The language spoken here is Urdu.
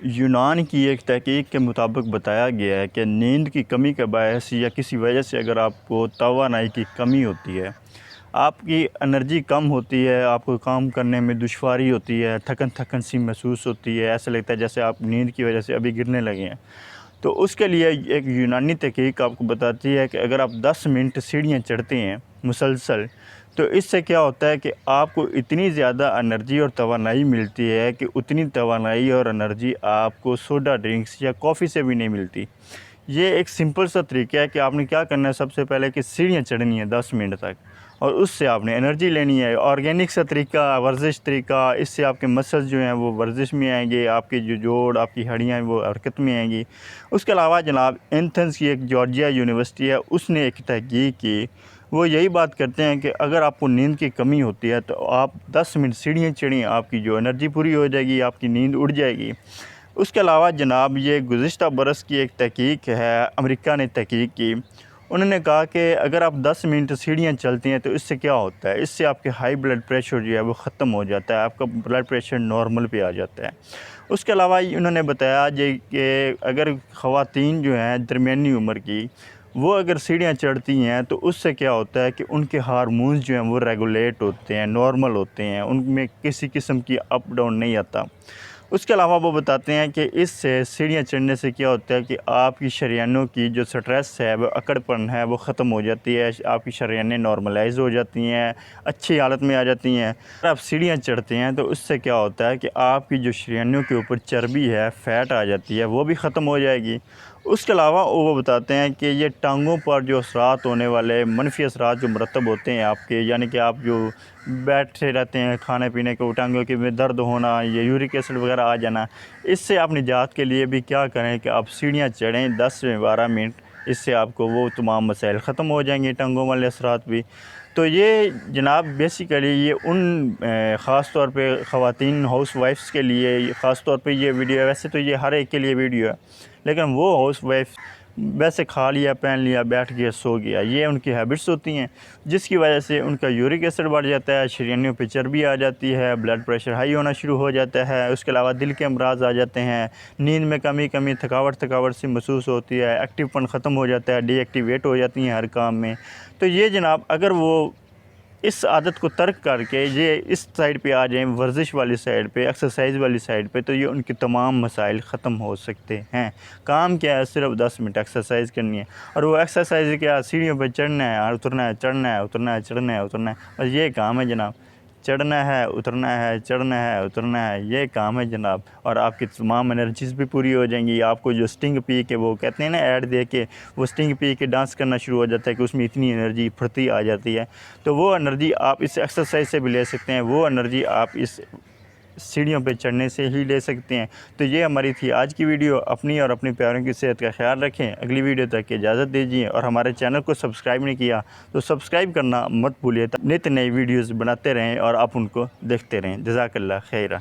یونان کی ایک تحقیق کے مطابق بتایا گیا ہے کہ نیند کی کمی کے باعث یا کسی وجہ سے اگر آپ کو توانائی کی کمی ہوتی ہے، آپ کی انرجی کم ہوتی ہے، آپ کو کام کرنے میں دشواری ہوتی ہے، تھکن سی محسوس ہوتی ہے، ایسا لگتا ہے جیسے آپ نیند کی وجہ سے ابھی گرنے لگے ہیں، تو اس کے لیے ایک یونانی تحقیق آپ کو بتاتی ہے کہ اگر آپ 10 منٹ سیڑھیاں چڑھتے ہیں مسلسل، تو اس سے کیا ہوتا ہے کہ آپ کو اتنی زیادہ انرجی اور توانائی ملتی ہے کہ اتنی توانائی اور انرجی آپ کو سوڈا ڈرنکس یا کافی سے بھی نہیں ملتی۔ یہ ایک سمپل سا طریقہ ہے کہ آپ نے کیا کرنا ہے، سب سے پہلے کہ سیڑھیاں چڑھنی ہے 10 منٹ تک، اور اس سے آپ نے انرجی لینی ہے۔ آرگینک سا طریقہ، ورزش طریقہ، اس سے آپ کے مسلز جو ہیں وہ ورزش میں آئیں گے، آپ کے جو جوڑ، آپ کی ہڈیاں ہیں وہ حرکت میں آئیں گی۔ اس کے علاوہ جناب اینتھنز کی ایک جارجیا یونیورسٹی ہے، اس نے ایک تحقیق کی، وہ یہی بات کرتے ہیں کہ اگر آپ کو نیند کی کمی ہوتی ہے تو آپ 10 منٹ سیڑھیاں چڑھیں، آپ کی جو انرجی پوری ہو جائے گی، آپ کی نیند اڑ جائے گی۔ اس کے علاوہ جناب یہ گزشتہ برس کی ایک تحقیق ہے، امریکہ نے تحقیق کی، انہوں نے کہا کہ اگر آپ 10 منٹ سیڑھیاں چلتی ہیں تو اس سے کیا ہوتا ہے، اس سے آپ کے ہائی بلڈ پریشر جو ہے وہ ختم ہو جاتا ہے، آپ کا بلڈ پریشر نارمل پہ آ جاتا ہے۔ اس کے علاوہ انہوں نے بتایا کہ اگر خواتین جو ہیں درمیانی عمر کی، وہ اگر سیڑھیاں چڑھتی ہیں تو اس سے کیا ہوتا ہے کہ ان کے ہارمونز جو ہیں وہ ریگولیٹ ہوتے ہیں، نارمل ہوتے ہیں، ان میں کسی قسم کی اپ ڈاؤن نہیں آتا۔ اس کے علاوہ وہ بتاتے ہیں کہ اس سے سیڑھیاں چڑھنے سے کیا ہوتا ہے کہ آپ کی شریانوں کی جو سٹریس ہے، وہ اکڑ پن ہے، وہ ختم ہو جاتی ہے، آپ کی شریانیں نارملائز ہو جاتی ہیں، اچھی حالت میں آ جاتی ہیں۔ اگر آپ سیڑھیاں چڑھتے ہیں تو اس سے کیا ہوتا ہے کہ آپ کی جو شریانوں کے اوپر چربی ہے، فیٹ آ جاتی ہے، وہ بھی ختم ہو جائے گی۔ اس کے علاوہ وہ بتاتے ہیں کہ یہ ٹانگوں پر جو اثرات ہونے والے منفی اثرات جو مرتب ہوتے ہیں آپ کے، یعنی کہ آپ جو بیٹھے رہتے ہیں کھانے پینے کے، ٹانگوں کے میں درد ہونا، یا یورک ایسڈ وغیرہ آ جانا، اس سے آپ نجات کے لیے بھی کیا کریں کہ آپ سیڑھیاں چڑھیں 10 سے 12 منٹ، اس سے آپ کو وہ تمام مسائل ختم ہو جائیں گے، ٹانگوں والے اثرات بھی۔ تو یہ جناب بیسیکلی یہ ان خاص طور پہ خواتین ہاؤس وائفس کے لیے خاص طور پہ یہ ویڈیو ہے، ویسے تو یہ ہر ایک کے لیے ویڈیو ہے، لیکن وہ ہاؤس وائف ویسے کھا لیا، پہن لیا، بیٹھ گیا، سو گیا، یہ ان کی ہیبٹس ہوتی ہیں، جس کی وجہ سے ان کا یورک ایسڈ بڑھ جاتا ہے، شریانوں پہ چربی آ جاتی ہے، بلڈ پریشر ہائی ہونا شروع ہو جاتا ہے۔ اس کے علاوہ دل کے امراض آ جاتے ہیں، نیند میں کمی تھکاوٹ سی محسوس ہوتی ہے، ایکٹیو پن ختم ہو جاتا ہے، ڈی ایکٹیویٹ ہو جاتی ہیں ہر کام میں۔ تو یہ جناب اگر وہ اس عادت کو ترک کر کے یہ اس سائڈ پہ آ جائیں، ورزش والی سائڈ پہ، ایکسرسائز والی سائڈ پہ، تو یہ ان کے تمام مسائل ختم ہو سکتے ہیں۔ کام کیا ہے، صرف 10 منٹ ایکسرسائز کرنی ہے، اور وہ ایکسرسائز کیا، سیڑھیوں پہ چڑھنا ہے اور اترنا ہے، چڑھنا ہے اترنا ہے، چڑھنا ہے اترنا ہے، بس یہ کام ہے جناب، چڑھنا ہے اترنا ہے، چڑھنا ہے اترنا ہے، یہ کام ہے جناب، اور آپ کی تمام انرجیز بھی پوری ہو جائیں گی۔ آپ کو جو سٹنگ پی کے وہ کہتے ہیں نا ایڈ دے کے، وہ سٹنگ پی کے ڈانس کرنا شروع ہو جاتا ہے کہ اس میں اتنی انرجی پھرتی آ جاتی ہے، تو وہ انرجی آپ اس ایکسرسائز سے بھی لے سکتے ہیں، وہ انرجی آپ اس سیڑھیوں پہ چڑھنے سے ہی لے سکتے ہیں۔ تو یہ ہماری تھی آج کی ویڈیو، اپنی اور اپنے پیاروں کی صحت کا خیال رکھیں، اگلی ویڈیو تک اجازت دیجیے، اور ہمارے چینل کو سبسکرائب نہیں کیا تو سبسکرائب کرنا مت بھولیے، نئی ویڈیوز بناتے رہیں اور آپ ان کو دیکھتے رہیں۔ جزاک اللہ خیرہ۔